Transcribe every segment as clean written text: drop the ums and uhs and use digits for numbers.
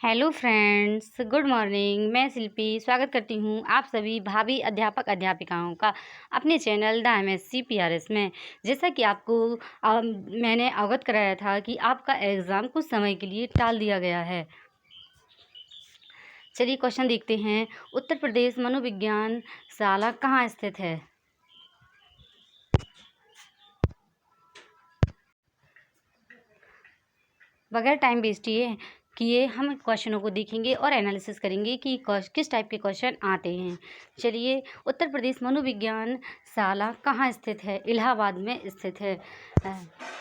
Hello friends, good morning. मैं शिल्पी स्वागत करती हूँ आप सभी भावी अध्यापक अध्यापिकाओं का अपने चैनल द MSc PRS में। जैसा कि आपको मैंने अवगत कराया था कि आपका एग्ज़ाम कुछ समय के लिए टाल दिया गया है। चलिए क्वेश्चन देखते हैं। उत्तर प्रदेश मनोविज्ञान शाला कहाँ स्थित है? बगैर टाइम वेस्ट किए हम क्वेश्चनों को देखेंगे और एनालिसिस करेंगे कि किस टाइप के क्वेश्चन आते हैं। चलिए, उत्तर प्रदेश मनोविज्ञान शाला कहाँ स्थित है? इलाहाबाद में स्थित है।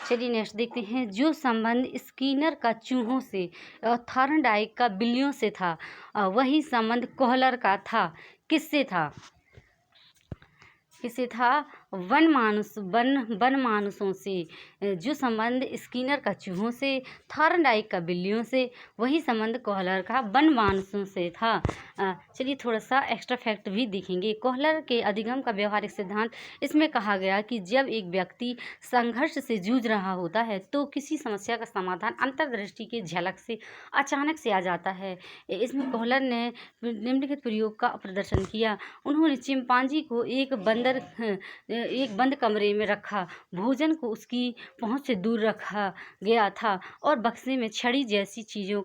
चलिए नेक्स्ट देखते हैं। जो संबंध स्किनर का चूहों से और थॉर्नडाइक का बिल्लियों से था, वही संबंध कोहलर का था। किससे था? वन मानुषों से। जो संबंध स्किनर का चूहों से, थॉर्नडाइक का बिल्लियों से, वही संबंध कोहलर का वन मानुषों से था। चलिए थोड़ा सा एक्स्ट्रा फैक्ट भी देखेंगे। कोहलर के अधिगम का व्यवहारिक सिद्धांत, इसमें कहा गया कि जब एक व्यक्ति संघर्ष से जूझ रहा होता है तो किसी समस्या का समाधान अंतर्दृष्टि की झलक से अचानक से आ जाता है। इसमें कोहलर ने निम्नलिखित प्रयोग का प्रदर्शन किया। उन्होंने चिंपांजी को एक बंद कमरे में रखा, भोजन को उसकी पहुंच से दूर रखा गया था और बक्से में छड़ी जैसी चीज़ों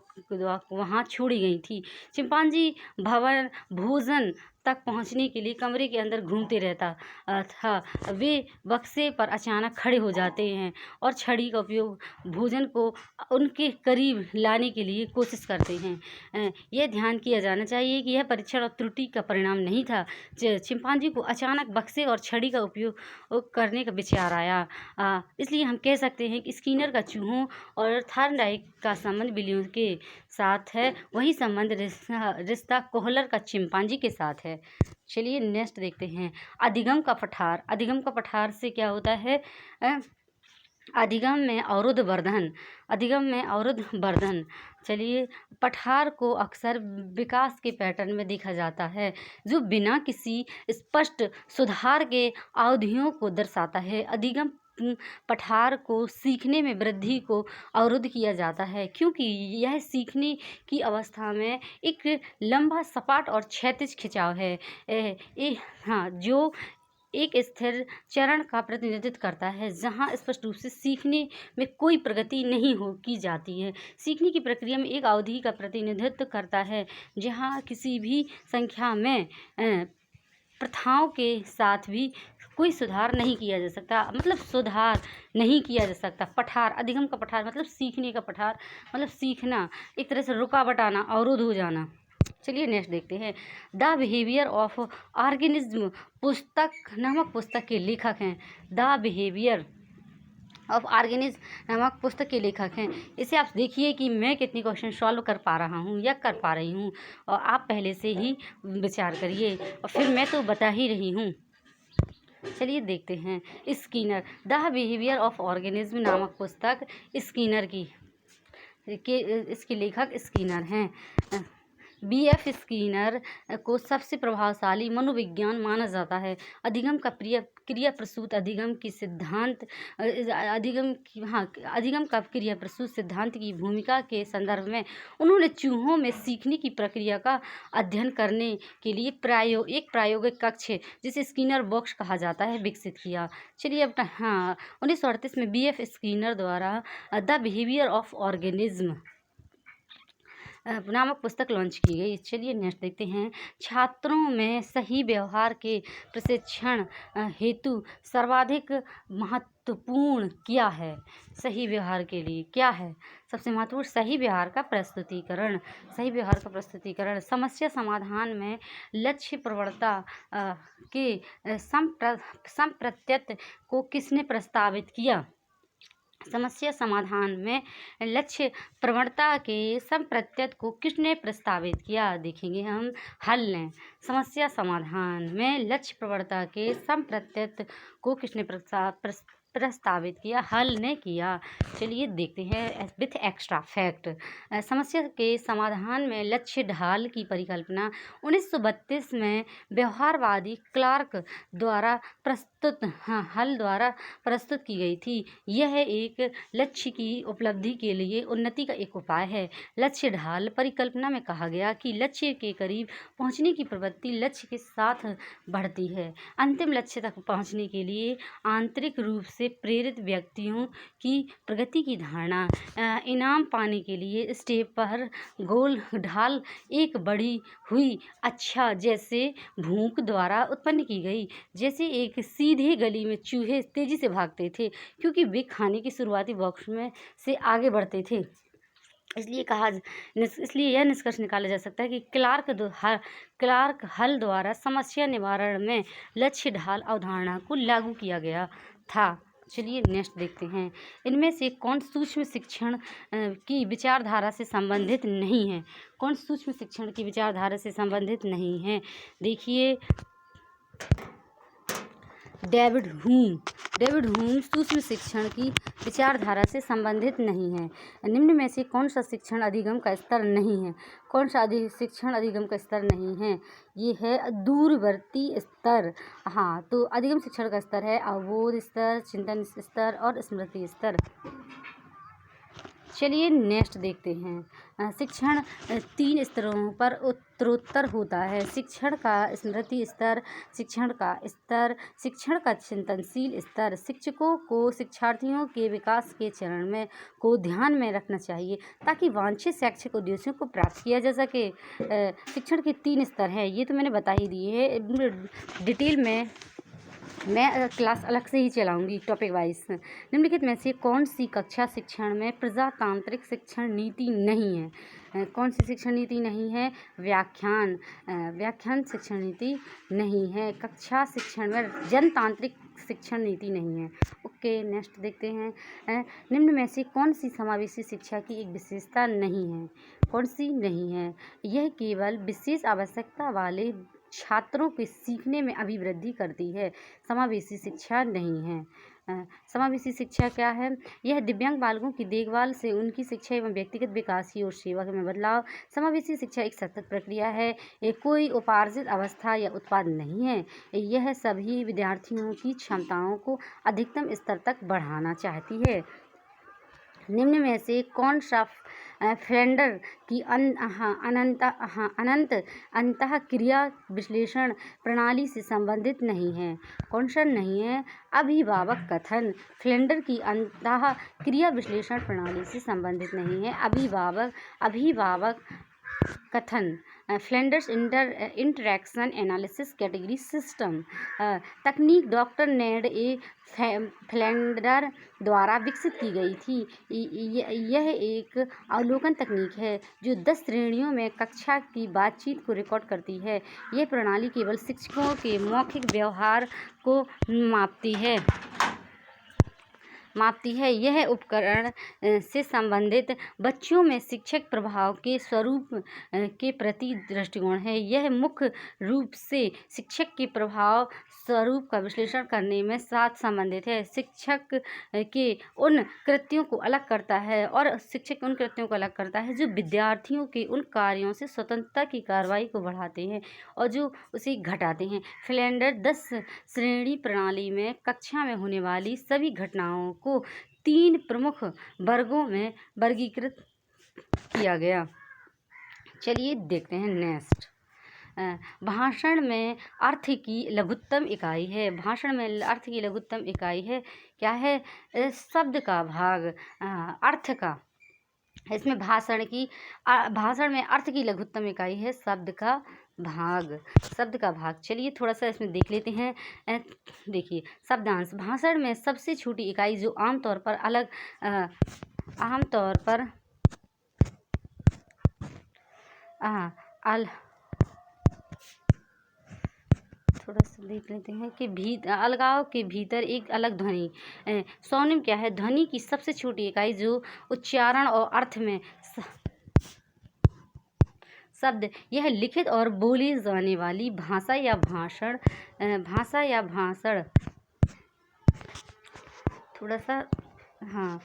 वहां छोड़ी गई थी। चिंपांजी भोजन तक पहुंचने के लिए कमरे के अंदर घूमते रहता था। वे बक्से पर अचानक खड़े हो जाते हैं और छड़ी का उपयोग भोजन को उनके करीब लाने के लिए कोशिश करते हैं। यह ध्यान किया जाना चाहिए कि यह परीक्षण और त्रुटि का परिणाम नहीं था। चिंपांजी को अचानक बक्से और छड़ी का उपयोग करने का विचार आया। इसलिए हम कह सकते हैं कि स्किनर का चूहों और थॉर्नडाइक का संबंध बिल्लियों के साथ है, वही संबंध रिश्ता कोहलर का चिंपांजी के साथ है। चलिए नेक्स्ट देखते हैं। अधिगम का पठार। अधिगम का पठार से क्या होता है? अधिगम में अवरुद्ध वर्धन। चलिए, पठार को अक्सर विकास के पैटर्न में देखा जाता है जो बिना किसी स्पष्ट सुधार के अवधियों को दर्शाता है। अधिगम पठार को सीखने में वृद्धि को अवरुद्ध किया जाता है क्योंकि यह सीखने की अवस्था में एक लंबा, सपाट और क्षैतिज खिंचाव है। जो एक स्थिर चरण का प्रतिनिधित्व करता है जहां स्पष्ट रूप से सीखने में कोई प्रगति नहीं की जाती है। सीखने की प्रक्रिया में एक अवधि का प्रतिनिधित्व करता है जहां किसी भी संख्या में प्रथाओं के साथ भी कोई सुधार नहीं किया जा सकता, मतलब सुधार नहीं किया जा सकता। पठार, अधिगम का पठार मतलब सीखने का पठार, मतलब सीखना एक तरह से रुकावट आना, अवरोध हो जाना। चलिए नेक्स्ट देखते हैं। द बिहेवियर ऑफ ऑर्गेनिज्म नामक पुस्तक के लेखक हैं। द बिहेवियर ऑफ ऑर्गेनिज्म नामक पुस्तक के लेखक हैं। इसे आप देखिए कि मैं कितनी क्वेश्चन सॉल्व कर पा रहा हूँ या कर पा रही हूँ, और आप पहले से ही विचार करिए, और फिर मैं तो बता ही रही हूँ। चलिए देखते हैं। Skinner, the behaviour of organism नामक पुस्तक स्किनर इसके लेखक स्किनर हैं। BF स्किनर को सबसे प्रभावशाली मनोविज्ञान माना जाता है। अधिगम का क्रिया प्रसूत अधिगम का क्रिया प्रसूत सिद्धांत की भूमिका के संदर्भ में उन्होंने चूहों में सीखने की प्रक्रिया का अध्ययन करने के लिए एक प्रायोगिक कक्ष, जिसे स्किनर बॉक्स कहा जाता है, विकसित किया। चलिए अब 1938 में BF स्किनर द्वारा द बिहेवियर ऑफ ऑर्गेनिज्म नामक पुस्तक लॉन्च की गई। चलिए नेक्स्ट देखते हैं। छात्रों में सही व्यवहार के प्रशिक्षण हेतु सर्वाधिक महत्वपूर्ण क्या है? सही व्यवहार के लिए क्या है सबसे महत्वपूर्ण? सही व्यवहार का प्रस्तुतिकरण। समस्या समाधान में लक्ष्य प्रवणता के संप्रत्यत को किसने प्रस्तावित किया? समस्या समाधान में लक्ष्य प्रवणता के संप्रत्यत को किसने प्रस्तावित किया? देखेंगे हम हल ने। समस्या समाधान में लक्ष्य प्रवणता के संप्रत्यत को किसने प्रस्तावित किया, हल ने किया। चलिए देखते हैं विथ एक्स्ट्रा फैक्ट। समस्या के समाधान में लक्ष्य ढाल की परिकल्पना 1932 में व्यवहारवादी क्लार्क द्वारा हल द्वारा प्रस्तुत की गई थी। यह एक लक्ष्य की उपलब्धि के लिए उन्नति का एक उपाय है। लक्ष्य ढाल परिकल्पना में कहा गया कि लक्ष्य के करीब पहुंचने की प्रवृत्ति लक्ष्य के साथ बढ़ती है। अंतिम लक्ष्य तक पहुंचने के लिए आंतरिक रूप से प्रेरित व्यक्तियों की प्रगति की धारणा, इनाम पाने के लिए स्टेप पर गोल ढाल एक बढ़ी हुई अच्छा जैसे भूख द्वारा उत्पन्न की गई। जैसे एक सीधे गली में चूहे तेजी से भागते थे क्योंकि वे खाने के शुरुआती बॉक्स में से आगे बढ़ते थे। इसलिए यह निष्कर्ष निकाला जा सकता है कि क्लार्क हल द्वारा समस्या निवारण में लक्ष्य ढाल अवधारणा को लागू किया गया था। चलिए नेक्स्ट देखते हैं। इनमें से कौन सूक्ष्म शिक्षण की विचारधारा से संबंधित नहीं है? कौन सूक्ष्म शिक्षण की विचारधारा से संबंधित नहीं है? देखिए, डेविड ह्यूम सूक्ष्म शिक्षण की विचारधारा से संबंधित नहीं है। निम्न में से कौन सा शिक्षण अधिगम का स्तर नहीं है? कौन सा शिक्षण अधिगम का स्तर नहीं है? ये है दूरवर्ती स्तर। हाँ, तो अधिगम शिक्षण का स्तर है अवबोध स्तर, चिंतन स्तर और स्मृति स्तर। चलिए नेक्स्ट देखते हैं। शिक्षण 3 स्तरों पर उत्तरोत्तर होता है। शिक्षण का स्मृति स्तर, शिक्षण का चिंतनशील स्तर। शिक्षकों को शिक्षार्थियों के विकास के चरण में को ध्यान में रखना चाहिए ताकि वांछित शैक्षिक उद्देश्यों को प्राप्त किया जा सके। शिक्षण के 3 स्तर हैं, ये तो मैंने बता ही दिए है। डिटेल में मैं क्लास अलग से ही चलाऊंगी टॉपिक वाइज। निम्नलिखित में से कौन सी कक्षा शिक्षण में प्रजातांत्रिक शिक्षण नीति नहीं है? कौन सी शिक्षण नीति नहीं है? व्याख्यान शिक्षण नीति नहीं है। कक्षा शिक्षण में जनतांत्रिक शिक्षण नीति नहीं है। ओके, नेक्स्ट देखते हैं। निम्न में से कौन सी समावेशी शिक्षा की एक विशेषता नहीं है? कौन सी नहीं है? यह केवल विशेष आवश्यकता वाले छात्रों के सीखने में अभिवृद्धि करती है। समावेशी शिक्षा नहीं है। समावेशी शिक्षा क्या है? यह दिव्यांग बालकों की देखभाल से उनकी शिक्षा एवं व्यक्तिगत विकास की ओर सेवा में बदलाव। समावेशी शिक्षा एक सतत प्रक्रिया है, कोई उपार्जित अवस्था या उत्पाद नहीं है। यह सभी विद्यार्थियों की क्षमताओं को अधिकतम स्तर तक बढ़ाना चाहती है। निम्न में से कौन सा फ्लेंडर की अनंत अंतःक्रिया विश्लेषण प्रणाली से संबंधित नहीं है? कौन सा नहीं है? अभिभावक कथन फ्लेंडर की अंतःक्रिया विश्लेषण प्रणाली से संबंधित नहीं है। अभिभावक कथन Flanders interaction analysis category system तकनीक डॉक्टर नेड ए फ्लेंडर द्वारा विकसित की गई थी। यह एक अवलोकन तकनीक है जो 10 श्रेणियों में कक्षा की बातचीत को रिकॉर्ड करती है। यह प्रणाली केवल शिक्षकों के मौखिक व्यवहार को मापती है। यह उपकरण से संबंधित बच्चों में शिक्षक प्रभाव के स्वरूप के प्रति दृष्टिकोण है। यह मुख्य रूप से शिक्षक के प्रभाव स्वरूप का विश्लेषण करने में साथ संबंधित है। शिक्षक के उन कृत्यों को अलग करता है जो विद्यार्थियों के उन कार्यों से स्वतंत्रता की कार्रवाई को बढ़ाते हैं और जो उसे घटाते हैं। फ्लेंडर 10 श्रेणी प्रणाली में कक्षा में होने वाली सभी घटनाओं को 3 प्रमुख वर्गों में वर्गीकृत किया गया। चलिए देखते हैं नेक्स्ट। भाषण में अर्थ की लघुत्तम इकाई है। भाषण में अर्थ की लघुत्तम इकाई है क्या है? शब्द का भाग, अर्थ का। इसमें भाषण में अर्थ की लघुत्तम इकाई है शब्द का भाग। चलिए थोड़ा सा इसमें देख लेते हैं। देखिए, शब्दांश भाषण में सबसे छोटी इकाई जो आमतौर पर थोड़ा सा देख लेते हैं कि अलगाव के भीतर एक अलग ध्वनि। स्वनिम क्या है? ध्वनि की सबसे छोटी इकाई जो उच्चारण और अर्थ में शब्द। यह लिखित और बोली जाने वाली भाषा या भाषण थोड़ा सा हाँ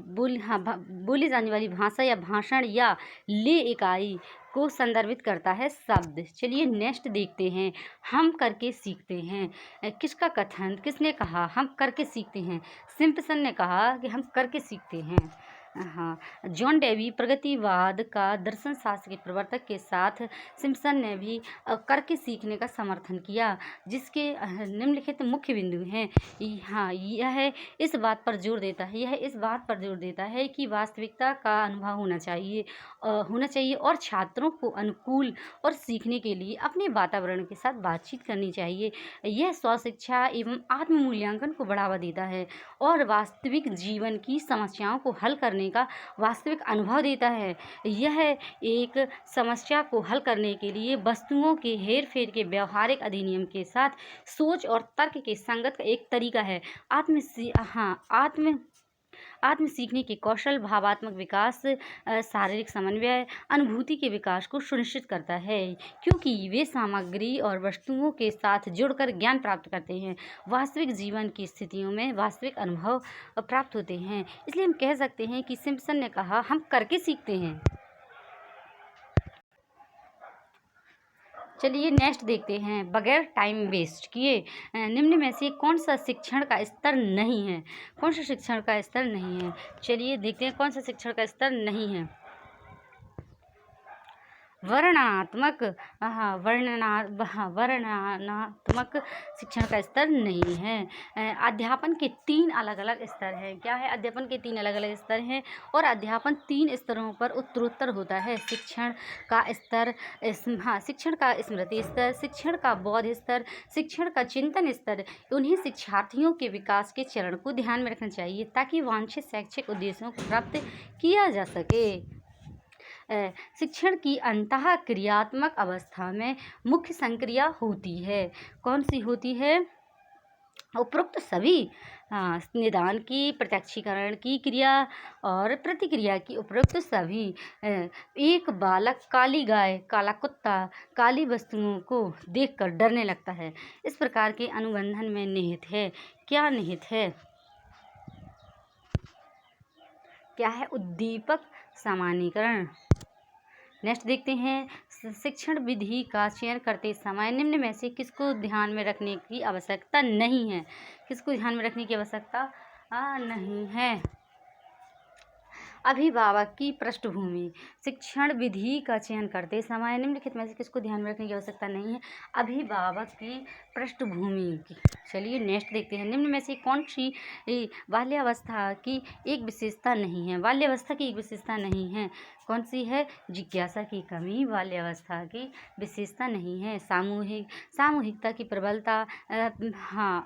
बोली जाने वाली भाषा या भाषण या ले इकाई को संदर्भित करता है शब्द। चलिए नेक्स्ट देखते हैं, हम करके सीखते हैं। किसका कथन, किसने कहा हम करके सीखते हैं? सिम्पसन ने कहा कि हम करके सीखते हैं। हाँ, जॉन डेवी प्रगतिवाद का दर्शन शास्त्र के प्रवर्तक के साथ सिम्पसन ने भी करके सीखने का समर्थन किया, जिसके निम्नलिखित मुख्य बिंदु हैं। हाँ, यह इस बात पर जोर देता है कि वास्तविकता का अनुभव होना चाहिए और छात्रों को अनुकूल और सीखने के लिए अपने वातावरण के साथ बातचीत करनी चाहिए। यह स्वशिक्षा एवं आत्म मूल्यांकन को बढ़ावा देता है और वास्तविक जीवन की समस्याओं को हल करने का वास्तविक अनुभव देता है। यह एक समस्या को हल करने के लिए वस्तुओं के हेरफेर के व्यवहारिक अधिनियम के साथ सोच और तर्क के संगत का एक तरीका है। आत्म सीखने के कौशल भावात्मक विकास, शारीरिक समन्वय, अनुभूति के विकास को सुनिश्चित करता है, क्योंकि वे सामग्री और वस्तुओं के साथ जुड़कर ज्ञान प्राप्त करते हैं। वास्तविक जीवन की स्थितियों में वास्तविक अनुभव प्राप्त होते हैं। इसलिए हम कह सकते हैं कि सिम्पसन ने कहा हम करके सीखते हैं। चलिए नेक्स्ट देखते हैं, बगैर टाइम वेस्ट किए निम्न में से कौन सा शिक्षण का स्तर नहीं है? कौन सा शिक्षण का स्तर नहीं है? चलिए देखते हैं कौन सा शिक्षण का स्तर नहीं है। वर्णनात्मक शिक्षण का स्तर नहीं है। अध्यापन के 3 अलग अलग स्तर हैं। क्या है? अध्यापन के 3 अलग अलग स्तर हैं और अध्यापन 3 स्तरों पर उत्तरोत्तर होता है। शिक्षण का स्तर, शिक्षण का स्मृति स्तर, शिक्षण का बौद्ध स्तर, शिक्षण का चिंतन स्तर। उन्हीं शिक्षार्थियों के विकास के चरण को ध्यान में रखना चाहिए ताकि वांछित शैक्षिक उद्देश्यों को प्राप्त किया जा सके। शिक्षण की अंतः क्रियात्मक अवस्था में मुख्य संक्रिया होती है। कौन सी होती है? उपरोक्त सभी निदान की, प्रत्यक्षीकरण की क्रिया और प्रतिक्रिया की उपरोक्त सभी। एक बालक काली गाय, काला कुत्ता, काली वस्तुओं को देखकर डरने लगता है। इस प्रकार के अनुबंधन में निहित है। क्या निहित है? क्या है? उद्दीपक सामान्यीकरण। नेक्स्ट देखते हैं, शिक्षण विधि का चयन करते समय निम्न में से किसको ध्यान में रखने की आवश्यकता नहीं है? किसको ध्यान में रखने की आवश्यकता नहीं है? अभिभावक की पृष्ठभूमि। शिक्षण विधि का चयन करते समय निम्नलिखित में से किसको ध्यान में रखने की आवश्यकता नहीं है? अभिभावक की पृष्ठभूमि की। चलिए नेक्स्ट देखते हैं, निम्न में से कौन सी बाल्यावस्था की एक विशेषता नहीं है? बाल्यावस्था की एक विशेषता नहीं है। कौन सी है? जिज्ञासा की कमी बाल्यावस्था की विशेषता नहीं है। सामूहिकता की प्रबलता,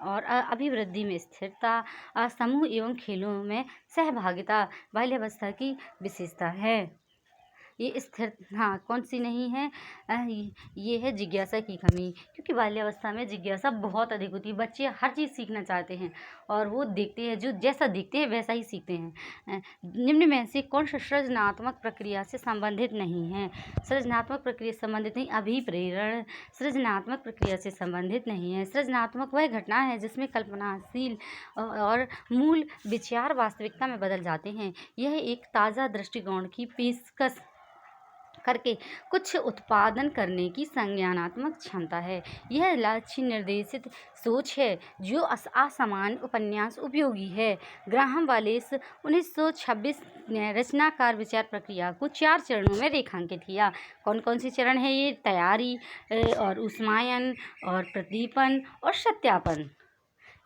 और अभिवृद्धि में स्थिरता, समूह एवं खेलों में सहभागिता बाल्यावस्था की विशेषता है। ये स्थिर कौन सी नहीं है? ये है जिज्ञासा की कमी, क्योंकि बाल्यावस्था में जिज्ञासा बहुत अधिक होती है। बच्चे हर चीज़ सीखना चाहते हैं और वो देखते हैं, जो जैसा देखते हैं वैसा ही सीखते हैं। निम्न में से कौन सा सृजनात्मक प्रक्रिया से संबंधित नहीं है? सृजनात्मक प्रक्रिया से संबंधित नहीं। अभिप्रेरण सृजनात्मक प्रक्रिया से संबंधित नहीं है। सृजनात्मक वह घटना है जिसमें कल्पनाशील और मूल विचार वास्तविकता में बदल जाते हैं। यह एक ताज़ा दृष्टिकोण की पेशकश करके कुछ उत्पादन करने की संज्ञानात्मक क्षमता है। यह लक्ष्य निर्देशित सोच है जो असामान्य उपन्यास उपयोगी है। ग्राहम वालेस 1926 ने रचनाकार विचार प्रक्रिया को 4 चरणों में रेखांकित किया। कौन कौन से चरण है ये? तैयारी और ऊष्मायन और प्रदीपन और सत्यापन।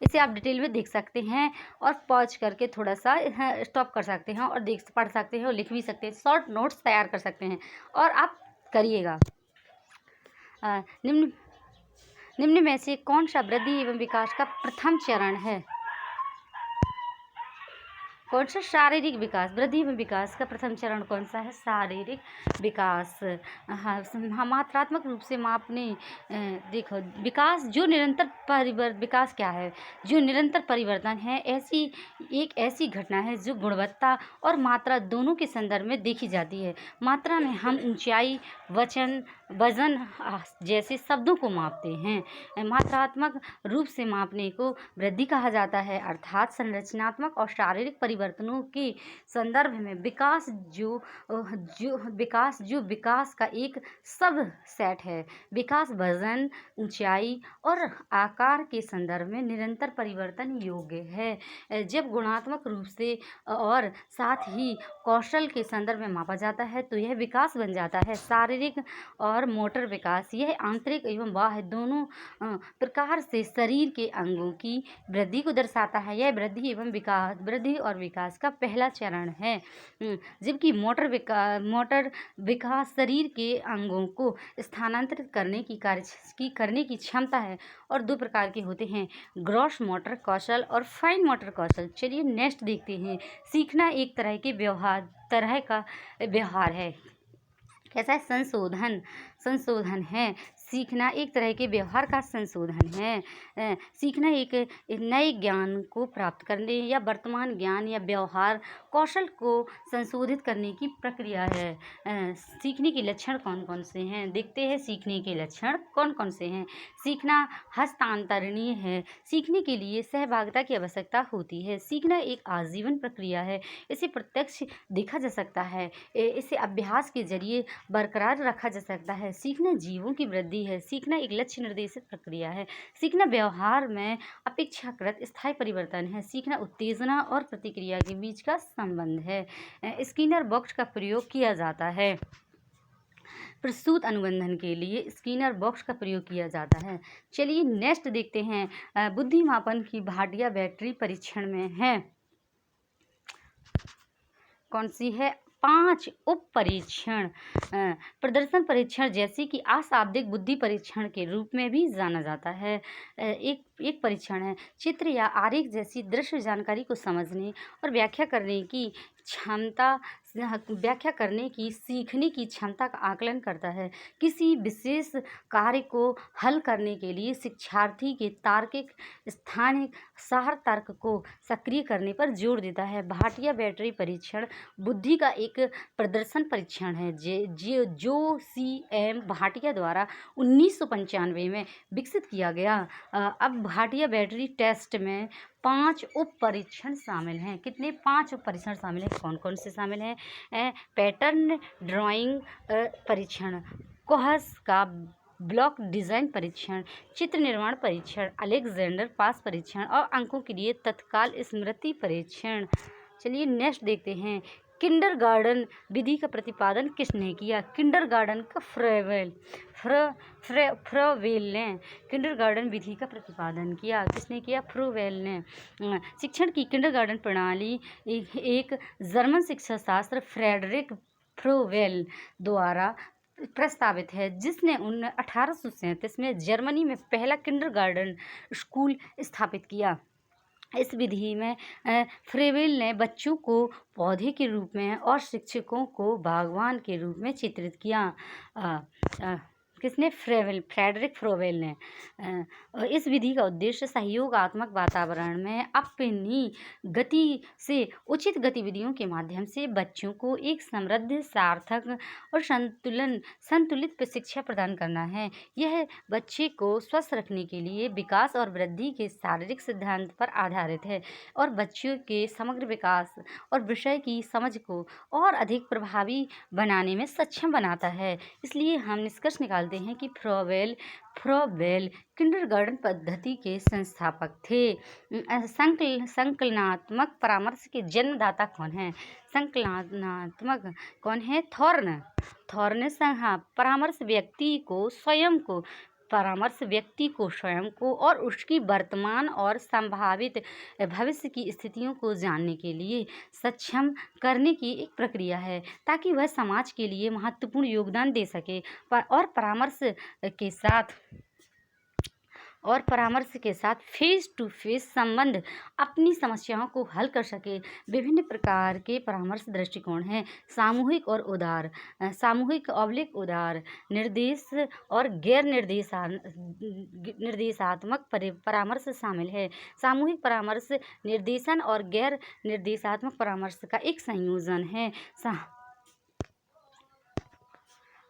इसे आप डिटेल में देख सकते हैं और पॉज करके थोड़ा सा स्टॉप कर सकते हैं और पढ़ सकते हैं और लिख भी सकते हैं। शॉर्ट नोट्स तैयार कर सकते हैं और आप करिएगा। निम्न में से कौन सा वृद्धि एवं विकास का प्रथम चरण है? कौन सा? शारीरिक विकास। वृद्धि एवं विकास का प्रथम चरण कौन सा है? शारीरिक विकास। मात्रात्मक रूप से मापने देखो, विकास जो निरंतर विकास क्या है? जो निरंतर परिवर्तन है, ऐसी घटना है जो गुणवत्ता और मात्रा दोनों के संदर्भ में देखी जाती है। मात्रा में हम ऊंचाई, वजन वजन जैसे शब्दों को मापते हैं। मात्रात्मक रूप से मापने को वृद्धि कहा जाता है, अर्थात संरचनात्मक और शारीरिक परिवर्तनों के संदर्भ में विकास जो विकास का एक सब सेट है। विकास वजन, ऊंचाई और आकार के संदर्भ में निरंतर परिवर्तन योग्य है। जब गुणात्मक रूप से और साथ ही कौशल के संदर्भ में मापा जाता है तो यह विकास बन जाता है। शारीरिक और मोटर विकास, यह आंतरिक एवं बाह्य दोनों प्रकार से शरीर के अंगों की वृद्धि को दर्शाता है। यह वृद्धि और विकास का पहला चरण है। जबकि मोटर विकास शरीर के अंगों को स्थानांतरित करने की क्षमता है और दो प्रकार के होते हैं, ग्रॉस मोटर कौशल और फाइन मोटर कौशल। चलिए नेक्स्ट देखते हैं। सीखना एक तरह का व्यवहार है। कैसा है? संशोधन है। सीखना एक तरह के व्यवहार का संशोधन है। सीखना एक नए ज्ञान को प्राप्त करने या वर्तमान ज्ञान या व्यवहार कौशल को संशोधित करने की प्रक्रिया है। सीखने के लक्षण कौन कौन से हैं? देखते हैं सीखने के लक्षण कौन कौन से हैं। सीखना हस्तांतरणीय है। सीखने के लिए सहभागिता की आवश्यकता होती है। सीखना एक आजीवन प्रक्रिया है। इसे प्रत्यक्ष देखा जा सकता है। इसे अभ्यास के जरिए बरकरार रखा जा सकता है। सीखना जीवों की वृद्धि है। सीखना एक लक्ष्य निर्देशित प्रक्रिया है। सीखना व्यवहार में अपेक्षाकृत स्थायी परिवर्तन है। सीखना उत्तेजना और प्रतिक्रिया के बीच का संबंध है। स्किनर बॉक्स का प्रयोग किया जाता है। प्रस्तुत अनुबंधन के लिए स्किनर बॉक्स का प्रयोग किया जाता है। चलिए नेक्स्ट देखते हैं। बुद्धिमापन की भाटिया बैटरी परीक्षण में है। कौन सी है? 5 उप परीक्षण। प्रदर्शन परीक्षण जैसे कि अशाब्दिक बुद्धि परीक्षण के रूप में भी जाना जाता है। एक परीक्षण है चित्र या आरेख जैसी दृश्य जानकारी को समझने और व्याख्या करने की सीखने की क्षमता का आकलन करता है। किसी विशेष कार्य को हल करने के लिए शिक्षार्थी के तार्किक स्थानिक सार तर्क को सक्रिय करने पर जोर देता है। भाटिया बैटरी परीक्षण बुद्धि का एक प्रदर्शन परीक्षण है जो CM भाटिया द्वारा 1995 में विकसित किया गया। अब भाटिया बैटरी टेस्ट में 5 उप परीक्षण शामिल हैं। कितने? 5 उप परीक्षण शामिल हैं। कौन कौन से शामिल हैं? पैटर्न ड्राइंग परीक्षण, कोहस का ब्लॉक डिजाइन परीक्षण, चित्र निर्माण परीक्षण, अलेक्जेंडर पास परीक्षण और अंकों के लिए तत्काल स्मृति परीक्षण। चलिए नेक्स्ट देखते हैं। किंडरगार्टन विधि का प्रतिपादन किसने किया? किंडरगार्टन का फ्रोवेल ने किंडरगार्टन विधि का प्रतिपादन किया। किसने किया? फ्रोवेल ने। शिक्षण की किंडरगार्टन प्रणाली एक जर्मन शिक्षा शास्त्र फ्रेडरिक फ्रोवेल द्वारा प्रस्तावित है, जिसने 1837 में जर्मनी में पहला किंडरगार्टन स्कूल स्थापित किया। इस विधि में फ्रेवेल ने बच्चों को पौधे के रूप में और शिक्षकों को बागवान के रूप में चित्रित किया। किसने? फ्रेडरिक फ्रोवेल ने। इस विधि का उद्देश्य सहयोगात्मक वातावरण में अपनी गति से उचित गतिविधियों के माध्यम से बच्चों को एक समृद्ध, सार्थक और संतुलित शिक्षा प्रदान करना है। यह बच्चे को स्वस्थ रखने के लिए विकास और वृद्धि के शारीरिक सिद्धांत पर आधारित है और बच्चों के समग्र विकास और विषय की समझ को और अधिक प्रभावी बनाने में सक्षम बनाता है। इसलिए हम निष्कर्ष निकालते हैं कि फ्रोवेल किंडरगार्टन पद्धति के संस्थापक थे। संकलनात्मक परामर्श के जन्मदाता कौन है? संकलनात्मक कौन है? थॉर्न। परामर्श व्यक्ति को स्वयं को और उसकी वर्तमान और संभावित भविष्य की स्थितियों को जानने के लिए सक्षम करने की एक प्रक्रिया है, ताकि वह समाज के लिए महत्वपूर्ण योगदान दे सके और परामर्श के साथ फेस टू फेस संबंध अपनी समस्याओं को हल कर सके। विभिन्न प्रकार के परामर्श दृष्टिकोण हैं। सामूहिक उदार, निर्देश और गैर निर्देशात्मक परामर्श शामिल है। सामूहिक परामर्श निर्देशन और गैर निर्देशात्मक परामर्श का एक संयोजन है।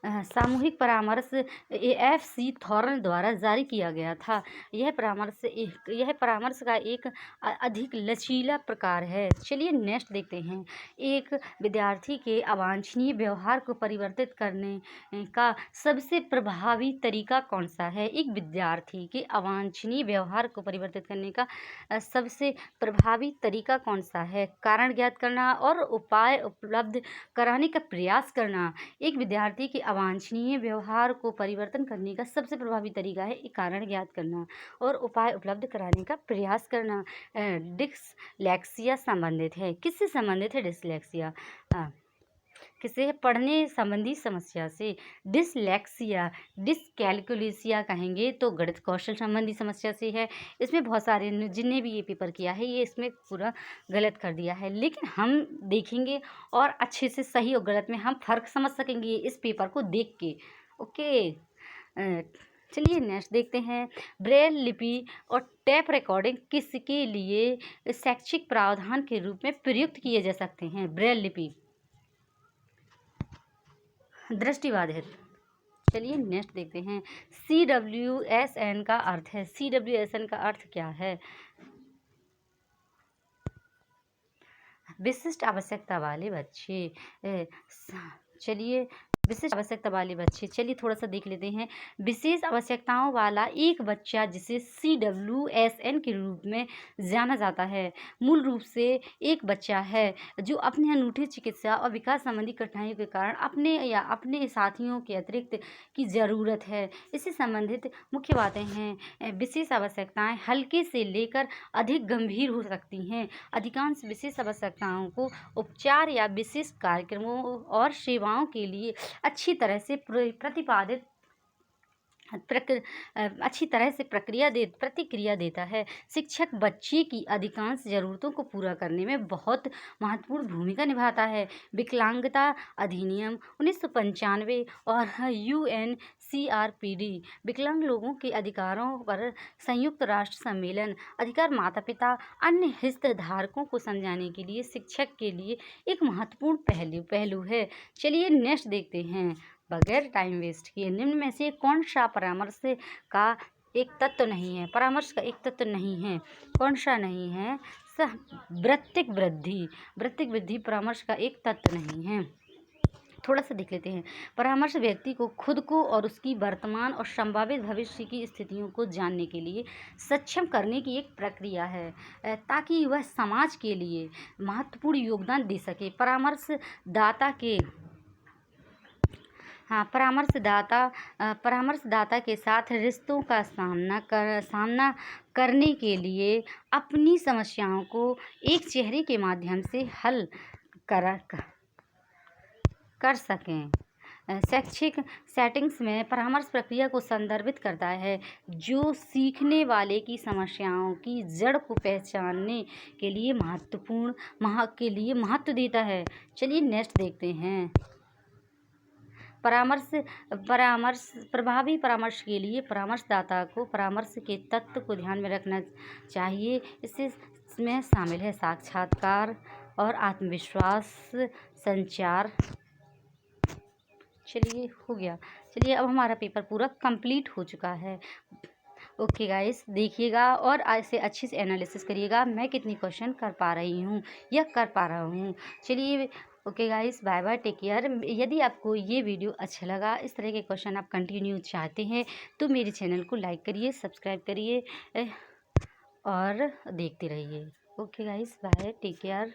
सामूहिक परामर्श AFC थॉर्न द्वारा जारी किया गया था। यह परामर्श का एक अधिक लचीला प्रकार है। चलिए नेक्स्ट देखते हैं। एक विद्यार्थी के अवांछनीय व्यवहार को परिवर्तित करने का सबसे प्रभावी तरीका कौन सा है? एक विद्यार्थी के अवांछनीय व्यवहार को परिवर्तित करने का सबसे प्रभावी तरीका कौन सा है? कारण ज्ञात करना और उपाय उपलब्ध कराने का प्रयास करना। एक विद्यार्थी के अवांछनीय व्यवहार को परिवर्तन करने का सबसे प्रभावी तरीका है कारण ज्ञात करना और उपाय उपलब्ध कराने का प्रयास करना। डिसलेक्सिया संबंधित है। किससे संबंधित है डिसलेक्सिया? किसे है? पढ़ने संबंधी समस्या से। डिसलेक्सिया डिसकैलकुलेसिया कहेंगे तो गणित कौशल संबंधी समस्या से है। इसमें बहुत सारे जिनने भी ये पेपर किया है ये इसमें पूरा गलत कर दिया है, लेकिन हम देखेंगे और अच्छे से सही और गलत में हम फर्क समझ सकेंगे इस पेपर को देख के। ओके, चलिए नेक्स्ट देखते हैं। ब्रेल लिपि और टेप रिकॉर्डिंग किसके लिए शैक्षिक प्रावधान के रूप में प्रयुक्त किए जा सकते हैं? ब्रेल लिपि दृष्टिबाधित। चलिए नेक्स्ट देखते हैं। CWSN का अर्थ है। CWSN का अर्थ क्या है? विशिष्ट आवश्यकता वाले बच्चे। चलिए विशिष्ट आवश्यकता वाले बच्चे, चलिए थोड़ा सा देख लेते हैं। विशेष आवश्यकताओं वाला एक बच्चा जिसे CWSN के रूप में जाना जाता है मूल रूप से एक बच्चा है जो अपने अनूठी चिकित्सा और विकास संबंधी कठिनाइयों के कारण अपने या अपने साथियों के अतिरिक्त की ज़रूरत है। इससे संबंधित मुख्य बातें हैं। विशेष आवश्यकताएं हल्के से लेकर अधिक गंभीर हो सकती हैं। अधिकांश विशेष आवश्यकताओं को उपचार या विशेष कार्यक्रमों और सेवाओं के लिए अच्छी तरह से प्रतिक्रिया देता है। शिक्षक बच्चे की अधिकांश ज़रूरतों को पूरा करने में बहुत महत्वपूर्ण भूमिका निभाता है। विकलांगता अधिनियम 1995 और UNCRPD विकलांग लोगों के अधिकारों पर संयुक्त राष्ट्र सम्मेलन अधिकार माता पिता अन्य हितधारकों को समझाने के लिए शिक्षक के लिए एक महत्वपूर्ण पहलू है। चलिए नेक्स्ट देखते हैं। बगैर टाइम वेस्ट किए निम्न में से कौन सा परामर्श का एक तत्व नहीं है? परामर्श का एक तत्व नहीं है, कौन सा नहीं है? वृत्तिक वृद्धि परामर्श का एक तत्व नहीं है। थोड़ा सा देख लेते हैं। परामर्श व्यक्ति को खुद को और उसकी वर्तमान और संभावित भविष्य की स्थितियों को जानने के लिए सक्षम करने की एक प्रक्रिया है ताकि वह समाज के लिए महत्वपूर्ण योगदान दे सके। परामर्शदाता के साथ रिश्तों का सामना करने के लिए अपनी समस्याओं को एक चेहरे के माध्यम से हल कर सकें। शैक्षिक सेटिंग्स में परामर्श प्रक्रिया को संदर्भित करता है जो सीखने वाले की समस्याओं की जड़ को पहचानने के लिए महत्व देता है। चलिए नेक्स्ट देखते हैं। प्रभावी परामर्श के लिए परामर्शदाता को परामर्श के तत्व को ध्यान में रखना चाहिए। इसमें शामिल है साक्षात्कार और आत्मविश्वास संचार। चलिए हो गया। चलिए अब हमारा पेपर पूरा कंप्लीट हो चुका है। ओके गाइस, देखिएगा और ऐसे अच्छे से एनालिसिस करिएगा मैं कितनी क्वेश्चन कर पा रही हूँ या कर पा रहा हूँ। चलिए okay guys, bye bye, take care. यदि आपको ये वीडियो अच्छा लगा, इस तरह के क्वेश्चन आप कंटिन्यू चाहते हैं तो मेरे चैनल को लाइक करिए, सब्सक्राइब करिए और देखते रहिए। Okay guys, bye, take care.